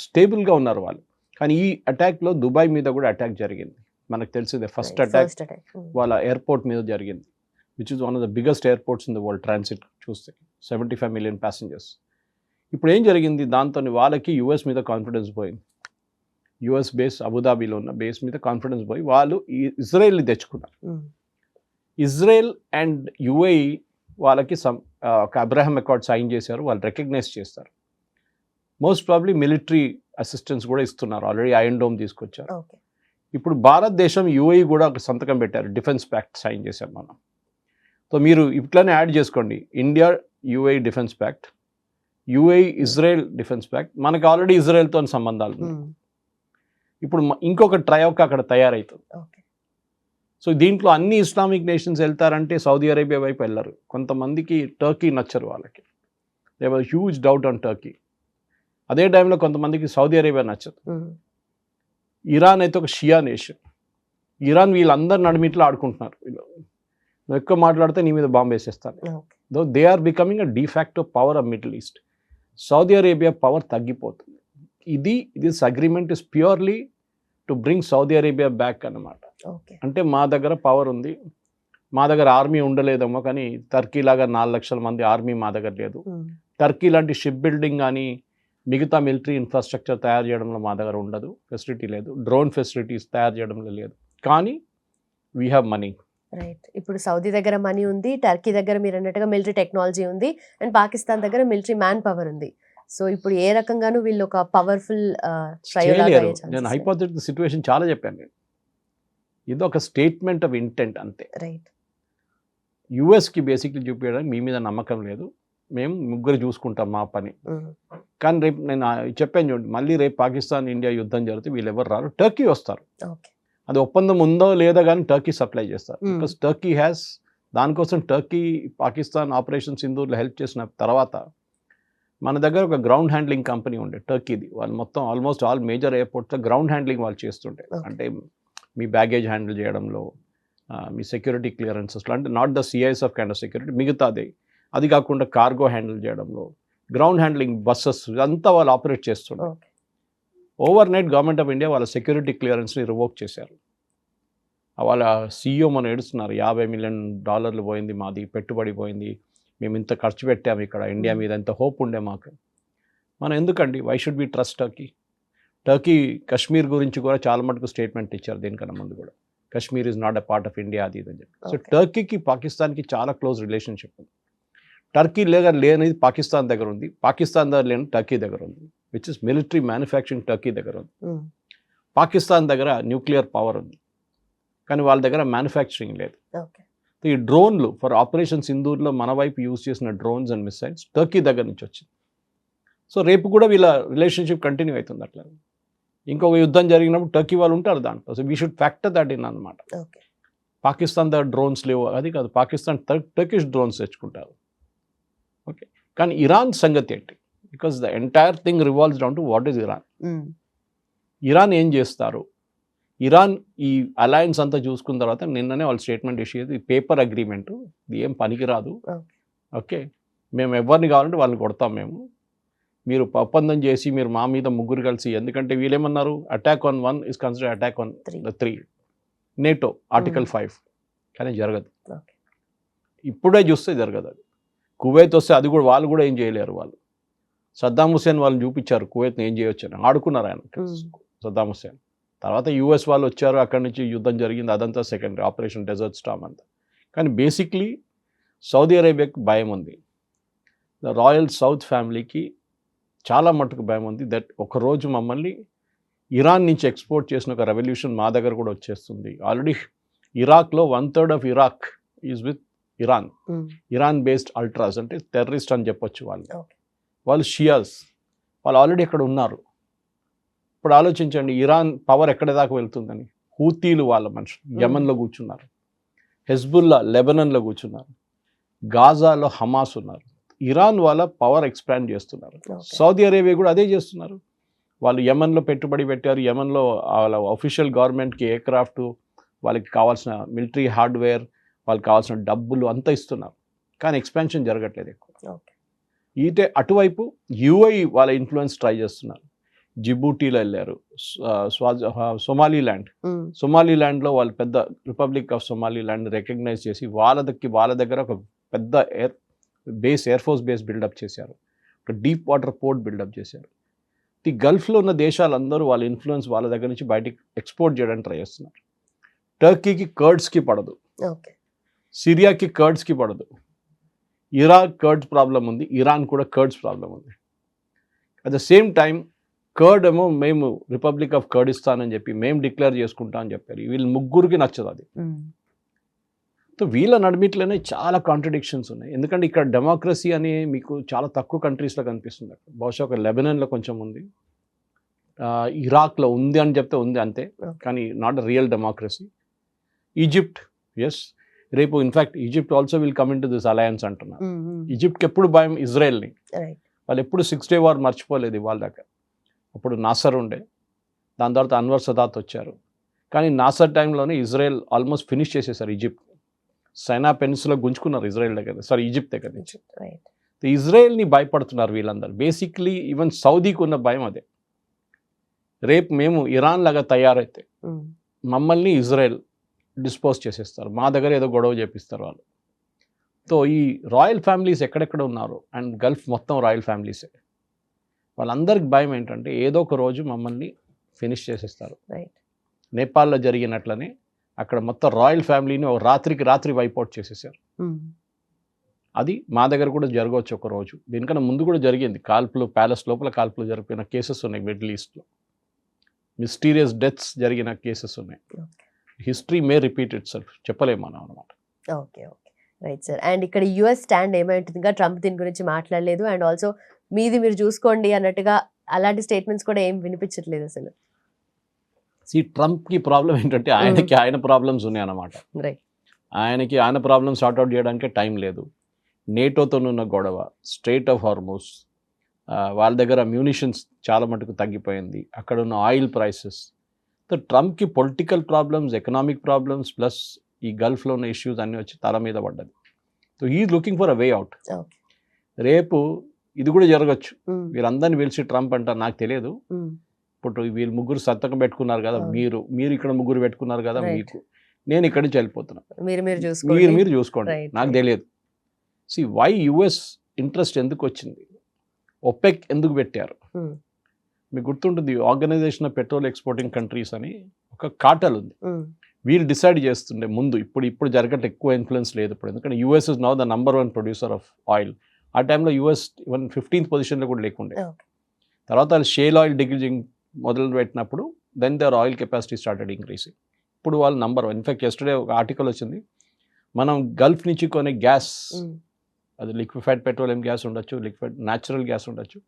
స్టేబుల్గా ఉన్నారు వాళ్ళు. కానీ ఈ అటాక్లో దుబాయ్ మీద కూడా అటాక్ జరిగింది. మనకు తెలిసిందే ఫస్ట్ అటాక్ వాళ్ళ ఎయిర్పోర్ట్ మీద జరిగింది, which is one of the biggest airports in the world transit చూస్తే 75 million passengers. ఇప్పుడు ఏం జరిగింది, దాంతో వాళ్ళకి యుఎస్ మీద కాన్ఫిడెన్స్ పోయింది. యుఎస్ బేస్ అబుదాబీలో ఉన్న బేస్ మీద కాన్ఫిడెన్స్ పోయి వాళ్ళు ఇజ్రాయెల్ని తెచ్చుకున్నారు. ఇజ్రాయెల్ అండ్ యుఏఈ వాళ్ళకి ఒక అబ్రహాం అకార్డ్ సైన్ చేశారు, వాళ్ళు రికగ్నైజ్ చేస్తారు. మోస్ట్ ప్రాబ్లీ మిలిటరీ అసిస్టెన్స్ కూడా ఇస్తున్నారు, ఆల్రెడీ ఐరన్ డోమ్ తీసుకొచ్చారు. ఓకే. ఇప్పుడు భారతదేశం యుఏఈ కూడా ఒక సంతకం పెట్టారు, డిఫెన్స్ ప్యాక్ట్ సైన్ చేశాం మనం. సో మీరు ఇట్లానే యాడ్ చేసుకోండి, India UAE defence pact, UAE Israel defence pact, మనకు ఆల్రెడీ ఇజ్రాయెల్తో సంబంధాలు ఉన్నాయి. ఇప్పుడు ఇంకొక ట్రయోక్ అక్కడ తయారవుతుంది. ఓకే. సో దీంట్లో అన్ని ఇస్లామిక్ నేషన్స్ వెళ్తారంటే సౌదీ అరేబియా వైపు వెళ్ళరు. కొంతమందికి టర్కీ నచ్చరు, వాళ్ళకి they was huge doubt on Turkey. అదే టైంలో కొంతమందికి సౌదీ అరేబియా నచ్చదు. ఇరాన్ అయితే ఒక షియా నేషన్. ఇరాన్ వీళ్ళందరూ నడిమిట్లో ఆడుకుంటున్నారు, వీళ్ళు నువ్వు ఎక్కువ మాట్లాడితే నీ మీద బాంబు వేసేస్తాను. Though they are becoming a de facto power of Middle East. Saudi Arabia power తగ్గిపోతుంది. This agreement is purely to bring Saudi Arabia back అన్నమాట. అంటే మా దగ్గర పవర్ ఉంది, మా దగ్గర ఆర్మీ ఉండలేదేమో, కానీ టర్కీ లాగా 4 లక్షల మంది ఆర్మీ మా దగ్గర లేదు. టర్కీ లాంటి షిప్ బిల్డింగ్ కానీ మిగతా మిలిటరీ ఇన్ఫ్రాస్ట్రక్చర్ తయారు చేయడంలో మా దగ్గర ఉండదు, ఫెసిలిటీ లేదు. డ్రోన్ ఫెసిలిటీస్ తయారు చేయడంలో లేదు, కానీ వీ హ్యావ్ మనీ. రైట్. ఇప్పుడు సౌదీ దగ్గర మనీ ఉంది, టర్కీ దగ్గర మీరు అన్నట్టుగా మిలిటరీ టెక్నాలజీ ఉంది, అండ్ పాకిస్తాన్ దగ్గర మిలిటరీ మ్యాన్ పవర్ ఉంది. సో ఇప్పుడు ఏ రకంగానూ వీళ్ళు ఒక పవర్ఫుల్ నేను హైపోథెటికల్ సిచ్యువేషన్ చాలా చెప్పాను. ఇది ఒక స్టేట్మెంట్ ఆఫ్ ఇంటెంట్ అంతే. రైట్. యుఎస్కి బేసిక్లీ చూపించడానికి మీ మీద నమ్మకం లేదు, మేము ముగ్గురు చూసుకుంటాం మా పని. కానీ రేపు నేను చెప్పాను చూడండి, మళ్ళీ రేపు పాకిస్తాన్ ఇండియా యుద్ధం జరిగితే వీళ్ళు ఎవరు రారు, టర్కీ వస్తారు. అది ఒప్పందం ఉందో లేదో కానీ టర్కీ సప్లై చేస్తారు. బికాస్ టర్కీ హ్యాస్, దానికోసం టర్కీ పాకిస్తాన్ ఆపరేషన్ సింధూర్లో హెల్ప్ చేసిన తర్వాత మన దగ్గర ఒక గ్రౌండ్ హ్యాండ్లింగ్ కంపెనీ ఉండే టర్కీది. వాళ్ళు మొత్తం ఆల్మోస్ట్ ఆల్ మేజర్ ఎయిర్పోర్ట్స్లో గ్రౌండ్ హ్యాండ్లింగ్ వాళ్ళు చేస్తుంటే, అంటే మీ బ్యాగేజ్ హ్యాండిల్ చేయడంలో, మీ సెక్యూరిటీ క్లియరెన్సెస్లో, అంటే not the CISF kind of security, మిగతాది. అది కాకుండా కార్గో హ్యాండిల్ చేయడంలో, గ్రౌండ్ హ్యాండ్లింగ్ బస్సెస్ అంతా వాళ్ళు ఆపరేట్ చేస్తున్నారు. Over night government of India వాళ్ళ సెక్యూరిటీ క్లియరెన్స్ని రివోక్ చేశారు. వాళ్ళ సీఈఓ మనం ఏడుస్తున్నారు, $50 మిలియన్ పోయింది మాది, పెట్టుబడి పోయింది, మేము ఇంత ఖర్చు పెట్టాము ఇక్కడ ఇండియా మీద, ఎంత హోప్ ఉండే మాకు. మనం ఎందుకండి, why should be trust Turkey? Turkey Kashmir గురించి కూడా చాలా మటుకు స్టేట్మెంట్ ఇచ్చారు దీనికన్నా ముందు కూడా, Kashmir is not a part of India అది ఇదని చెప్పి. సో టర్కీకి పాకిస్తాన్కి చాలా క్లోజ్ రిలేషన్షిప్ ఉంది. టర్కీ లేనిది పాకిస్తాన్ దగ్గర ఉంది, పాకిస్తాన్ దగ్గర లేని టర్కీ దగ్గర ఉంది, which is military manufacturing Turkey దగ్గర ఉంది. పాకిస్తాన్ దగ్గర న్యూక్లియర్ పవర్ ఉంది, కానీ వాళ్ళ దగ్గర మ్యానుఫ్యాక్చరింగ్ లేదు. ఈ డ్రోన్లు ఫర్ ఆపరేషన్ సింధూర్లో మన వైపు యూజ్ చేసిన డ్రోన్స్ అండ్ మిసైల్స్ టర్కీ దగ్గర నుంచి వచ్చింది. సో రేపు కూడా వీళ్ళ రిలేషన్షిప్ కంటిన్యూ అవుతుంది. అట్లా ఇంకొక యుద్ధం జరిగినప్పుడు టర్కీ వాళ్ళు ఉంటారు దాంట్లో. So we should factor that in అన్నమాట. పాకిస్తాన్ దగ్గర డ్రోన్స్ లేవు అది కాదు, పాకిస్తాన్ టర్కిష్ డ్రోన్స్ తెచ్చుకుంటారు. ఓకే, కానీ ఇరాన్ సంగతి ఏంటి? Because the entire thing revolves down to what is Iran. Iran ఏం చేస్తారు? ఇరాన్ ఈ అలయన్స్ అంతా చూసుకున్న తర్వాత నిన్ననే వాళ్ళు స్టేట్మెంట్ ఇష్యూ చేసి, పేపర్ అగ్రిమెంట్ ఇది ఏం పనికిరాదు, ఓకే మేము ఎవరిని కావాలంటే వాళ్ళని కొడతాం, మీరు ఒప్పందం చేసి మీరు మా మీద ముగ్గురు కలిసి, ఎందుకంటే వీళ్ళేమన్నారు, attack on 1 is consider attack on the 3, NATO article 5, కానీ జరగదు. ఇప్పుడే చూస్తే జరగదు. అది కువైత్ వస్తే అది కూడా వాళ్ళు కూడా ఏం చేయలేరు. వాళ్ళు సద్దాం హుసేన్ వాళ్ళని చూపించారు కువైత్ని ఏం చేయొచ్చు అని, ఆడుకున్నారు ఆయన సద్దాం హుసేన్. తర్వాత యూఎస్ వాళ్ళు వచ్చారు, అక్కడి నుంచి యుద్ధం జరిగింది, అదంతా సెకండరీ, ఆపరేషన్ డెజర్ట్ స్టార్మ్ అంతా. కానీ బేసిక్లీ సౌదీ అరేబియాకి భయం ఉంది, ద రాయల్ సౌత్ ఫ్యామిలీకి చాలా మటుకు భయం ఉంది దట్ ఒకరోజు మమ్మల్ని ఇరాన్ నుంచి ఎక్స్పోర్ట్ చేసిన ఒక రెవల్యూషన్ మా దగ్గర కూడా వచ్చేస్తుంది. ఆల్రెడీ ఇరాక్లో 1/3 of Iraq is with Iran. Iran based ultras, అంటే టెర్రరిస్ట్ అని చెప్పొచ్చు. వాళ్ళు షియాస్, వాళ్ళు ఆల్రెడీ అక్కడ ఉన్నారు. ఇప్పుడు ఆలోచించండి, ఇరాన్ పవర్ ఎక్కడి దాకా వెళ్తుందని. హూతీలు వాళ్ళ మనుషులు యెమెన్లో కూర్చున్నారు, హెజ్బుల్లా లెబనన్లో కూర్చున్నారు, గాజాలో హమాస్ ఉన్నారు. ఇరాన్ వాళ్ళ పవర్ ఎక్స్పాండ్ చేస్తున్నారు. సౌదీ అరేబియా కూడా అదే చేస్తున్నారు. వాళ్ళు యెమెన్లో పెట్టుబడి పెట్టారు. యెమెన్లో వాళ్ళ అఫీషియల్ గవర్నమెంట్కి ఎయిర్క్రాఫ్ట్, వాళ్ళకి కావాల్సిన మిలిటరీ హార్డ్వేర్, వాళ్ళకి కావాల్సిన డబ్బులు అంతా ఇస్తున్నారు. కానీ ఎక్స్పాన్షన్ జరగట్లేదు ఎక్కువ. ఈటే అటువైపు యుఏఈ వాళ్ళ ఇన్ఫ్లుయెన్స్ ట్రై చేస్తున్నారు. జిబూటీలో వెళ్ళారు, సొమాలీల్యాండ్లో వాళ్ళు పెద్ద రిపబ్లిక్ ఆఫ్ సొమాలీల్యాండ్ రికగ్నైజ్ చేసి వాళ్ళ దగ్గర ఒక పెద్ద ఎయిర్ ఫోర్స్ బేస్ బిల్డప్ చేశారు, ఒక డీప్ వాటర్ పోర్ట్ బిల్డప్ చేశారు. ఈ గల్ఫ్లో ఉన్న దేశాలందరూ వాళ్ళ ఇన్ఫ్లుయెన్స్ వాళ్ళ దగ్గర నుంచి బయటికి ఎక్స్పోర్ట్ చేయడానికి ట్రై చేస్తున్నారు. టర్కీకి కర్డ్స్కి పడదు, సిరియాకి కర్డ్స్కి పడదు, ఇరాక్ కర్డ్స్ ప్రాబ్లం ఉంది, ఇరాన్ కూడా కర్డ్స్ ప్రాబ్లం ఉంది. At the same time curd ఏమో మేము రిపబ్లిక్ ఆఫ్ కర్డిస్తాన్ అని చెప్పి మేము డిక్లేర్ చేసుకుంటాం అని చెప్పారు. వీళ్ళు ముగ్గురికి నచ్చదు అది. సో వీళ్ళ నడిమిట్లోనే చాలా కాంట్రడిక్షన్స్ ఉన్నాయి. ఎందుకంటే ఇక్కడ డెమోక్రసీ అని మీకు చాలా తక్కువ కంట్రీస్లో కనిపిస్తుంది. అక్కడ బహుశా ఒక లెబనాన్లో కొంచెం ఉంది, ఇరాక్లో ఉంది అని చెప్తే ఉంది అంతే, కానీ not a real democracy. Egypt, yes, రేపు in fact Egypt also will come in to this alliance అంటున్నారు. ఈజిప్ట్కి ఎప్పుడు భయం ఇజ్రాయెల్ని, వాళ్ళు ఎప్పుడు 6 Day War మర్చిపోలేదు ఇవాళ దాకా. అప్పుడు నాసర్ ఉండే, దాని తర్వాత అన్వర్ సదాత్ వచ్చారు, కానీ నాసర్ టైంలోనే ఇజ్రాయెల్ ఆల్మోస్ట్ ఫినిష్ చేసేసారు ఈజిప్ట్. సైనా పెనిన్సులా గుంజుకున్నారు ఇజ్రాయెల్ దగ్గర, సారీ ఈజిప్ట్ దగ్గర నుంచి. ఇజ్రాయెల్ని భయపడుతున్నారు వీళ్ళందరూ. బేసిక్లీ ఈవెన్ సౌదీకి ఉన్న భయం అదే. రేపు మేము ఇరాన్ లాగా తయారైతే మమ్మల్ని ఇజ్రాయెల్ డిస్పోజ్ చేసేస్తారు, మా దగ్గర ఏదో గొడవ చేపిస్తారు వాళ్ళు. సో ఈ రాయల్ ఫ్యామిలీస్ ఎక్కడెక్కడ ఉన్నారు, అండ్ గల్ఫ్ మొత్తం రాయల్ ఫ్యామిలీసే, వాళ్ళందరికి భయం ఏంటంటే ఏదో ఒక రోజు మమ్మల్ని ఫినిష్ చేసేస్తారు. నేపాల్లో జరిగినట్లనే అక్కడ మొత్తం రాయల్ ఫ్యామిలీని ఒక రాత్రికి రాత్రి వైపౌట్ చేసేసారు. అది మా దగ్గర కూడా జరగవచ్చు ఒక రోజు. దీనికన్నా ముందు కూడా జరిగింది కాల్పులు, ప్యాలెస్ లోపల కాల్పులు జరిపిన కేసెస్ ఉన్నాయి మిడిల్ ఈస్ట్లో. మిస్టీరియస్ డెత్స్ జరిగిన కేసెస్ ఉన్నాయి. History May repeat it self, చెప్పలేము మనం అనమాట. Okay okay, right sir. And ఇక్కడ యుఎస్ స్టాండ్ ఏమైంటుంది? ఇంకా ట్రంప్ దీని గురించి మాట్లాడలేదు, అండ్ ఆల్సో మీది మీరు చూసుకోండి అన్నట్టుగా అలాంటి స్టేట్మెంట్స్ కూడా ఏం వినిపించట్లేదు అసలు. ట్రంప్కి ప్రాబ్లం ఏంటంటే ఆయనకి ఆయన ప్రాబ్లమ్స్ ఉన్నాయి అన్నమాట. ఆయనకి ఆయన ప్రాబ్లమ్స్ సార్ట్అవుట్ చేయడానికి టైం లేదు. నేటోతోనున్న గొడవ, స్ట్రైట్ ఆఫ్ హార్మోస్, వాళ్ళ దగ్గర మ్యూనిషన్స్ చాలా మటుకు తగ్గిపోయింది, అక్కడ ఉన్న ఆయిల్ ప్రైసెస్. సో ట్రంప్కి political problems, economic problems, plus ఈ గల్ఫ్లో ఉన్న ఇష్యూస్ అన్నీ వచ్చి తల మీద పడ్డది. So he looking for a way out. రేపు ఇది కూడా జరగచ్చు. వీరందరిని పిలిచి ట్రంప్ అంటారు, నాకు తెలియదు, ఇప్పుడు వీళ్ళు ముగ్గురు సంతకం పెట్టుకున్నారు కదా, మీరు ఇక్కడ ముగ్గురు పెట్టుకున్నారు కదా, మీకు నేను ఇక్కడి నుంచి వెళ్ళిపోతున్నా, మీరు చూసుకోండి, నాకు తెలియదు. వై యుఎస్ ఇంట్రెస్ట్ ఎందుకు వచ్చింది, ఒపెక్ ఎందుకు పెట్టారు మీకు గుర్తుంటుంది. Organisation of petrol exporting countries అని ఒక కార్టెల్ ఉంది. వీళ్ళు డిసైడ్ చేస్తుండే ముందు, ఇప్పుడు జరగట్టు ఎక్కువ ఇన్ఫ్లుయెన్స్ లేదు ఇప్పుడు, ఎందుకంటే US is now the number 1 producer of oil. ఆ టైంలో యూఎస్ 15th పొజిషన్లో కూడా లేకుండే. తర్వాత వాళ్ళు షేల్ ఆయిల్ డిగ్రీజింగ్ మొదలు పెట్టినప్పుడు then their oil capacity started increasing. ఇప్పుడు వాళ్ళు నంబర్ 1. ఇన్ఫాక్ట్ ఎస్టర్డే ఒక ఆర్టికల్ వచ్చింది, మనం గల్ఫ్ నుంచి కొనే గ్యాస్, అది లిక్విఫైడ్ పెట్రోలియం గ్యాస్ ఉండొచ్చు, లిక్విడ్ న్యాచురల్ గ్యాస్ ఉండొచ్చు,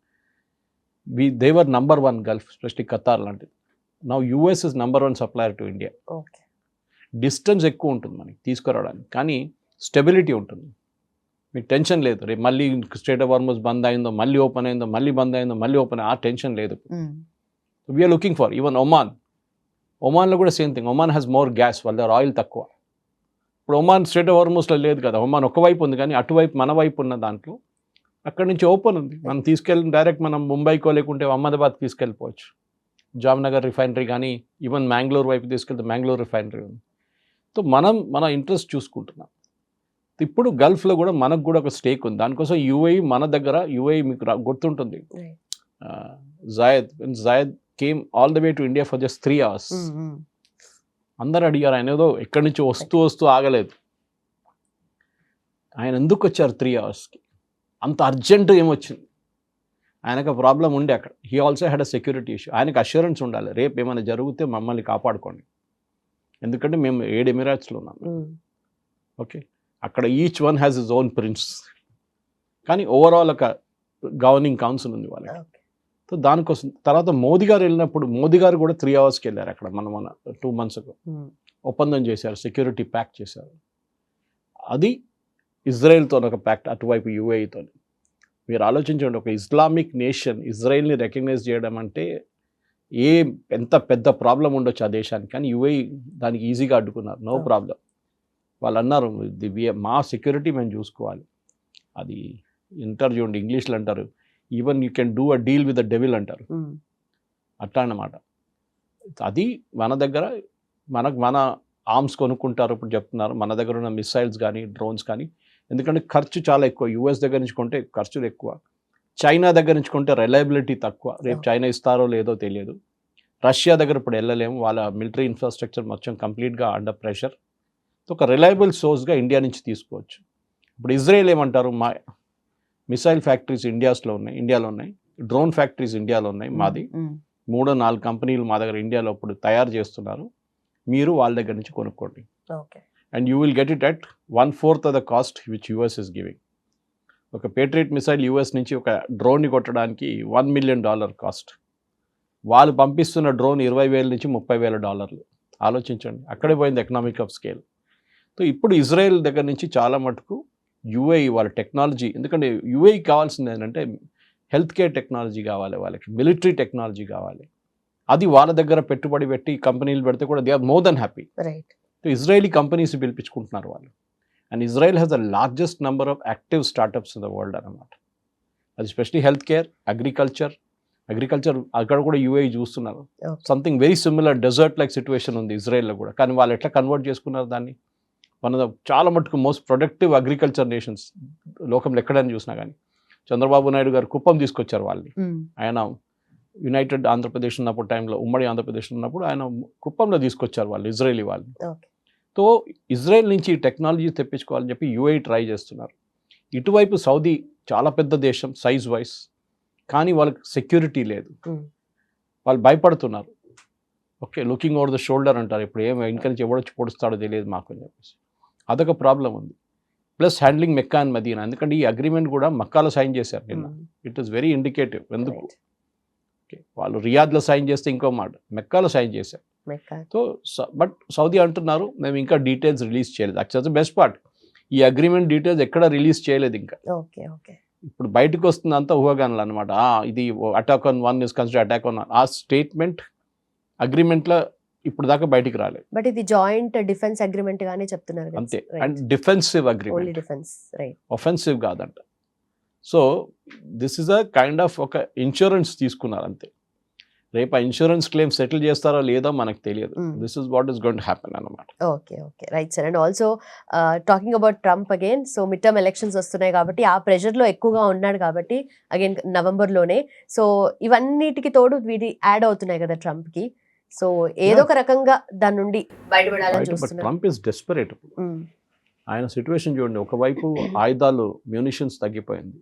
they were number 1 Gulf, especially Qatar లాంటిది. Now US is number 1 supplier to India. Distance ఎక్కువ ఉంటుంది మనకి తీసుకురావడానికి, కానీ స్టెబిలిటీ ఉంటుంది, మీకు టెన్షన్ లేదు. రేపు మళ్ళీ స్ట్రైట్ ఆఫ్ హార్మోస్ బంద్ అయిందో, మళ్ళీ ఓపెన్ అయిందో, మళ్ళీ బంద్ అయిందో, మళ్ళీ ఓపెన్, ఆ టెన్షన్ లేదు. వీఆర్ లుకింగ్ ఫర్ ఈవెన్ ఒమాన్లో కూడా same thing. Oman has more gas, వాళ్ళ దగ్గర ఆయిల్ తక్కువ. ఇప్పుడు ఒమాన్ స్ట్రైట్ ఆఫ్ హార్మోస్లో లేదు కదా, ఒమాన్ ఒకవైపు ఉంది, కానీ అటువైపు మన వైపు ఉన్న దాంట్లో అక్కడి నుంచి ఓపెన్ ఉంది. మనం తీసుకెళ్ళి డైరెక్ట్ మనం ముంబైకో లేకుంటే అహ్మదాబాద్ తీసుకెళ్ళిపోవచ్చు. జామ్నగర్ రిఫైనరీ కానీ ఈవెన్ మ్యాంగ్లూర్ వైపు తీసుకెళ్తే మ్యాంగ్లూర్ రిఫైనరీ ఉంది. సో మన ఇంట్రెస్ట్ చూసుకుంటున్నాం. ఇప్పుడు గల్ఫ్లో కూడా మనకు కూడా ఒక స్టేక్ ఉంది. దానికోసం యూఏఈ మన దగ్గర, యూఏఈ మీకు గుర్తుంటుంది, Zayed came all the way to India for just 3 hours. అందరూ అడిగారు, ఆయన ఏదో ఎక్కడి నుంచి వస్తూ ఆగలేదు. ఆయన ఎందుకు వచ్చారు 3 hours? అంత అర్జెంటు ఏమొచ్చింది? ఆయనకు ప్రాబ్లం ఉండే అక్కడ. He also had a security issue. ఆయనకు అష్యూరెన్స్ ఉండాలి, రేపు ఏమైనా జరిగితే మమ్మల్ని కాపాడుకోండి, ఎందుకంటే మేము 7 ఎమిరేట్స్లో ఉన్నాం. ఓకే, అక్కడ each one has his own prince, కానీ ఓవరాల్ ఒక గవర్నింగ్ కౌన్సిల్ ఉంది వాళ్ళకి. సో దానికోసం తర్వాత మోదీ గారు వెళ్ళినప్పుడు, మోదీ గారు కూడా 3 hours వెళ్ళారు అక్కడ. మన 2 months ago ఒప్పందం చేశారు, సెక్యూరిటీ ప్యాక్ చేశారు. అది ఇజ్రాయెల్తో ఒక ప్యాక్ట్, అటువైపు యూఏఈతో. మీరు ఆలోచించండి, ఒక ఇస్లామిక్ నేషన్ ఇజ్రాయెల్ని రికగ్నైజ్ చేయడం అంటే ఎంత పెద్ద ప్రాబ్లం ఉండొచ్చు ఆ దేశానికి, కానీ యూఏఈ దానికి ఈజీగా అడ్డుకున్నారు, నో ప్రాబ్లం. వాళ్ళు అన్నారు, మా సెక్యూరిటీ మేము చూసుకోవాలి. అది చూడండి, ఇంగ్లీష్లో అంటారు, even you can do a deal with the devil అంటారు, అట్లా అన్నమాట. అది మన దగ్గర మన ఆర్మ్స్ కొనుక్కుంటారు ఇప్పుడు చెప్తున్నారు, మన దగ్గర ఉన్న మిసైల్స్ కానీ డ్రోన్స్ కానీ. ఎందుకంటే ఖర్చు చాలా ఎక్కువ, యూఎస్ దగ్గర నుంచి కొంటే ఖర్చులు ఎక్కువ, చైనా దగ్గర నుంచి కొంటే రిలయబిలిటీ తక్కువ. రేపు చైనా ఇస్తారో లేదో తెలియదు. రష్యా దగ్గర ఇప్పుడు వెళ్ళలేము, వాళ్ళ మిలిటరీ ఇన్ఫ్రాస్ట్రక్చర్ మొత్తం కంప్లీట్గా అండర్ ప్రెషర్. ఒక రిలయబుల్ సోర్స్గా ఇండియా నుంచి తీసుకోవచ్చు. ఇప్పుడు ఇజ్రాయెల్ ఏమంటారు, మా మిసైల్ ఫ్యాక్టరీస్ ఇండియాలో ఉన్నాయి, డ్రోన్ ఫ్యాక్టరీస్ ఇండియాలో ఉన్నాయి, మాది 3-4 కంపెనీలు మా దగ్గర ఇండియాలో ఇప్పుడు తయారు చేస్తున్నారు, మీరు వాళ్ళ దగ్గర నుంచి కొనుక్కోండి, okay and you will get it at 1/4 of the cost which US is giving. ఒక పేట్రియట్ మిసైల్ యుఎస్ నుంచి ఒక డ్రోన్ని కొట్టడానికి $1 మిలియన్ కాస్ట్. వాళ్ళు పంపిస్తున్న డ్రోన్ $20,000 నుంచి $30,000. ఆలోచించండి, అక్కడే పోయింది ఎకనామిక్ ఆఫ్ స్కేల్. సో ఇప్పుడు ఇజ్రాయెల్ దగ్గర నుంచి చాలా మటుకు యుఏఈ వాళ్ళ టెక్నాలజీ, ఎందుకంటే యుఏఈ కావాల్సింది ఏంటంటే హెల్త్ కేర్ టెక్నాలజీ కావాలి, వాళ్ళకి మిలిటరీ టెక్నాలజీ కావాలి. అది వాళ్ళ దగ్గర పెట్టుబడి పెట్టి కంపెనీలు పెడితే కూడా they are more than happy. Right. Israeli companies పిలిపించుకుంటున్నారు వాళ్ళు. And Israel has the largest number of active startups in the world అన్నమాట. అది స్పెషలీ హెల్త్ కేర్, అగ్రికల్చర్ అక్కడ కూడా యూఏఈ చూస్తున్నారు. Something very similar desert like situation ఉంది ఇజ్రాయెల్లో కూడా, కానీ వాళ్ళు ఎట్లా కన్వర్ట్ చేసుకున్నారు దాన్ని. మన చాలా మటుకు మోస్ట్ ప్రొడక్టివ్ అగ్రికల్చర్ నేషన్స్ లోకంలో ఎక్కడైనా చూసినా కానీ. చంద్రబాబు నాయుడు గారు కుప్పం తీసుకొచ్చారు వాళ్ళని. ఆయన యునైటెడ్ ఆంధ్రప్రదేశ్ ఉన్నప్పుడు టైంలో, ఉమ్మడి ఆంధ్రప్రదేశ్ ఉన్నప్పుడు ఆయన కుప్పంలో తీసుకొచ్చారు వాళ్ళు, ఇజ్రాయలీ వాళ్ళని. సో ఇజ్రాయెల్ నుంచి టెక్నాలజీ తెప్పించుకోవాలని చెప్పి యూఏఈ ట్రై చేస్తున్నారు. ఇటువైపు సౌదీ చాలా పెద్ద దేశం సైజ్ వైజ్, కానీ వాళ్ళకి సెక్యూరిటీ లేదు, వాళ్ళు భయపడుతున్నారు. Okay, looking over the shoulder అంటారు, ఇప్పుడు ఇంకా నుంచి ఎవడొచ్చి పొడుస్తాడో తెలియదు మాకు అని చెప్పేసి అదొక ప్రాబ్లం ఉంది. ప్లస్ హ్యాండ్లింగ్ మెక్కా అండ్ మదీనా, ఎందుకంటే ఈ అగ్రిమెంట్ కూడా మక్కాలో సైన్ చేశారు నిన్న. It is very indicative. ఎందుకు ఓకే, వాళ్ళు రియాద్లో సైన్ చేస్తే ఇంకో మాట, మెక్కాలో సైన్ చేశారు. సో బట్ సౌదీ అంటున్నారు మేము ఇంకా డీటెయిల్స్ రిలీజ్ చేయలేదు. యాక్చువల్ బెస్ట్ పార్ట్, ఈ అగ్రిమెంట్ డీటెయిల్స్ ఎక్కడ రిలీజ్ చేయలేదు ఇంకా. ఇప్పుడు బయటకు వస్తుంది అంతా ఊహాగానాలు అనమాట. ఇది attack on one is consider attack on, ఆ స్టేట్మెంట్ అగ్రిమెంట్లో ఇప్పుడు దాకా బయటికి రాలేదు. బట్ ఇది జాయింట్ డిఫెన్స్ అగ్రిమెంట్ గానే చెప్తున్నారు అంతే, అండ్ డిఫెన్సివ్ అగ్రిమెంట్, ఒఫెన్సివ్ కాదంట. So this is a kind of ఒక ఇన్సూరెన్స్ తీసుకున్నారు అంతే. రేపు ఆ ఇన్సూరెన్స్ క్లెయిమ్ సెటిల్ చేస్తారో లేదో మనకు తెలియదు. This is what is going to happen అన్నమాట. Okay right sir. And also talking about Trump again, so mid term elections వస్తున్నాయి కాబట్టి ఆ ప్రెషర్లో ఎక్కువగా ఉన్నాడు కాబట్టి అగైన్ నవంబర్లోనే. సో ఇవన్నిటికి తోడు వీటి యాడ్ అవుతున్నాయి కదా ట్రంప్కి. సో ఏదో ఒక రకంగా దాని నుండి బయటపడాలని చూస్తున్నారు. Trump is desperate. ఆయన సిచ్యువేషన్ చూడండి, ఒకవైపు ఆయుధాలు మ్యూనిషన్స్ తగ్గిపోయింది,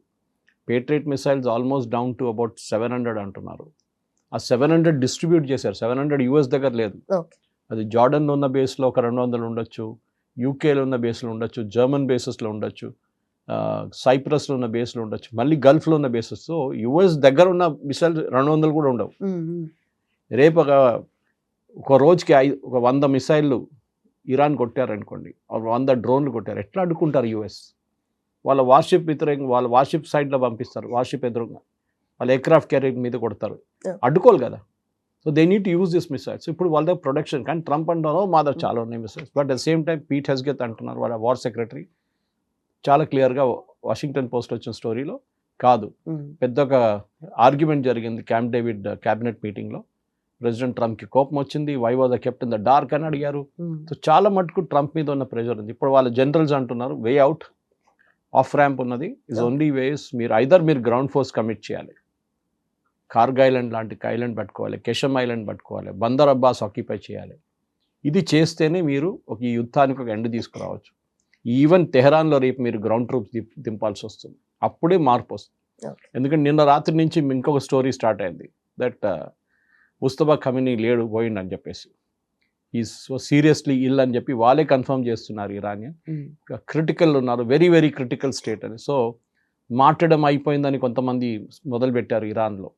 patriot missiles almost down to about 700 అంటున్నారు. ఆ 700 డిస్ట్రిబ్యూట్ చేశారు. 700 యూఎస్ దగ్గర లేదు, అది జార్డన్లో ఉన్న బేస్లో ఒక 200 ఉండొచ్చు, యూకేలో ఉన్న బేస్లో ఉండొచ్చు, జర్మన్ బేసెస్లో ఉండొచ్చు, సైప్రస్లో ఉన్న బేస్లో ఉండొచ్చు, మళ్ళీ గల్ఫ్లో ఉన్న బేసెస్. సో యూఎస్ దగ్గర ఉన్న మిసైల్ 200 కూడా ఉండవు. రేపు ఒక రోజుకి ఒక 100 మిసైళ్ళు ఇరాన్ కొట్టారనుకోండి, 100 డ్రోన్లు కొట్టారు, ఎట్లా అడ్డుకుంటారు యూఎస్? వాళ్ళ వార్షిప్ వ్యతిరేకంగా వాళ్ళ వార్షిప్ సైడ్లో పంపిస్తారు, వార్షిప్ ఎదురుగా వాళ్ళ ఎయిర్క్రాఫ్ట్ క్యారియర్ మీద కొడతారు, అడ్డుకోవాలి కదా. So they need to use this missiles. ఇప్పుడు వాళ్ళ దగ్గర ప్రొడక్షన్, కానీ ట్రంప్ అంటున్నారో మా దగ్గర చాలా ఉన్నాయి missiles. But at the same time Pete హెస్గెత్ అంటున్నారు, వాళ్ళ వార్ సెక్రటరీ, చాలా క్లియర్గా వాషింగ్టన్ పోస్ట్ వచ్చిన స్టోరీలో కాదు, పెద్ద ఒక ఆర్గ్యుమెంట్ జరిగింది క్యాంప్ డేవిడ్ క్యాబినెట్ మీటింగ్లో. ప్రెసిడెంట్ ట్రంప్కి కోపం వచ్చింది, why was kept in the dark అని అడిగారు. సో చాలా మటుకు ట్రంప్ మీద ఉన్న ప్రెషర్ ఉంది. ఇప్పుడు వాళ్ళ జనరల్స్ అంటున్నారు వే అవుట్, ఆఫ్ ర్యాంప్ ఉన్నది, ఇస్ ఓన్లీ వేస్ మీరు గ్రౌండ్ ఫోర్స్ కమిట్ చేయాలి, కార్గ్ ఐలాండ్ లాంటి ఐలాండ్ పట్టుకోవాలి, కెషమ్ ఐలాండ్ పట్టుకోవాలి, బందర్ అబ్బాస్ ఆక్యుపై చేయాలి. ఇది చేస్తేనే మీరు ఒక ఈ యుద్ధానికి ఒక ఎండ్ తీసుకురావచ్చు. ఈవెన్ తెహరాన్లో రేపు మీరు గ్రౌండ్ ట్రూప్స్ దింపాల్సి వస్తుంది, అప్పుడే మార్పు వస్తుంది. ఎందుకంటే నిన్న రాత్రి నుంచి ఇంకొక స్టోరీ స్టార్ట్ అయింది, దట్ ముస్తఫా ఖమీనీ లేడు, పోయిండు అని చెప్పేసి, ఈ సో సీరియస్లీ ఇల్ అని చెప్పి వాళ్ళే కన్ఫర్మ్ చేస్తున్నారు ఇరానియన్. క్రిటికల్ ఉన్నారు, వెరీ వెరీ క్రిటికల్ స్టేట్ అని. సో మాట్లాడడం అయిపోయిందని కొంతమంది మొదలుపెట్టారు ఇరాన్లో.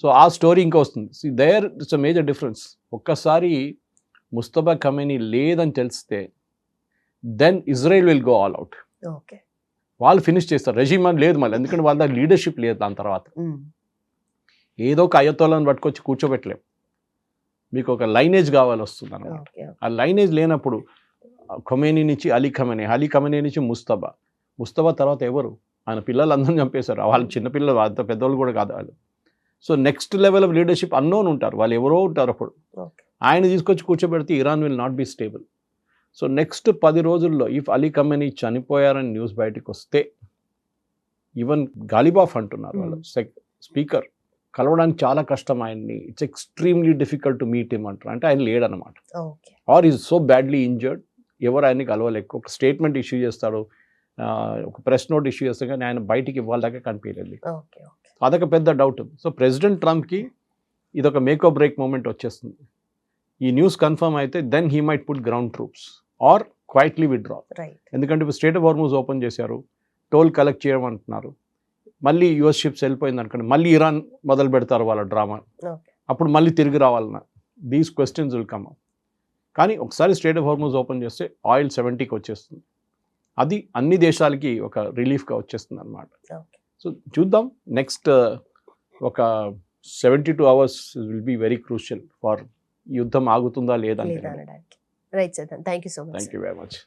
సో ఆ స్టోరీ ఇంకా వస్తుంది. There it's a major difference. ఒక్కసారి ముస్తఫా ఖమీనీ లేదని తెలిస్తే then Israel will go all out. వాళ్ళు ఫినిష్ చేస్తారు, రెజిమ్ అని లేదు మళ్ళీ, ఎందుకంటే వాళ్ళ దగ్గర లీడర్షిప్ లేదు. దాని తర్వాత ఏదో ఒక అయతోలను పట్టుకొచ్చి కూర్చోబెట్టలేం, మీకు ఒక లైనేజ్ కావాలి వస్తుంది అన్నమాట. ఆ లైనేజ్ లేనప్పుడు ఖమేనీ నుంచి అలీ ఖమేనీ నుంచి ముస్తఫా తర్వాత ఎవరు? ఆయన పిల్లలందరూ చంపేశారు, వాళ్ళు చిన్నపిల్లలు, అంత పెద్దవాళ్ళు కూడా కాదు వాళ్ళు. So next level of leadership unknown ఉంటారు, వాళ్ళు ఎవరో ఉంటారు. అప్పుడు ఆయన తీసుకొచ్చి కూర్చోబెడితే Iran will not be stable. So next 10 రోజుల్లో ఇఫ్ అలీ ఖమేనీ చనిపోయారని న్యూస్ బయటకు వస్తే, ఈవెన్ గాలిబాఫ్ అంటున్నారు వాళ్ళు స్పీకర్, కలవడానికి చాలా కష్టం ఆయన్ని, it's extremely difficult to meet him అంటారు. అంటే ఆయన లేడనమాట, or is so badly injured, ఎవరు ఆయన్ని కలవలేక. ఒక స్టేట్మెంట్ ఇష్యూ చేస్తాడు, ఒక ప్రెస్ నోట్ ఇష్యూ చేస్తే కానీ ఆయన బయటికి ఇవ్వాలదాకా కనిపించలేదు. ఓకే ఓకే అదొక పెద్ద డౌట్ ఉంది. సో ప్రెసిడెంట్ ట్రంప్కి ఇదొక మేకో బ్రేక్ మూమెంట్ వచ్చేస్తుంది. ఈ న్యూస్ కన్ఫర్మ్ అయితే then he might put ground troops or quietly withdraw. Right ఎందుకంటే ఇప్పుడు స్టేట్ ఆఫ్ హార్మూజ్ ఓపెన్ చేశారు, టోల్ కలెక్ట్ చేయడం అంటున్నారు. మళ్ళీ యుఎస్ షిప్స్ వెళ్ళిపోయింది అనుకోండి, మళ్ళీ ఇరాన్ మొదలు పెడతారు వాళ్ళ డ్రామా. ఓకే అప్పుడు మళ్ళీ తిరిగి రావాలన్నా these questions will come up. కానీ ఒకసారి స్టేట్ ఆఫ్ హార్మూజ్ ఓపెన్ చేస్తే ఆయిల్ 70కి వచ్చేస్తుంది. అది అన్ని దేశాలకి ఒక రిలీఫ్గా వచ్చేస్తుంది అనమాట. ఓకే సో చూద్దాం, నెక్స్ట్ ఒక 72 hours will be very crucial for యుద్ధం ఆగుతుందా లేదా. లేదా అనడానికి. Right Siddhant, thank you so much. Thank you very much.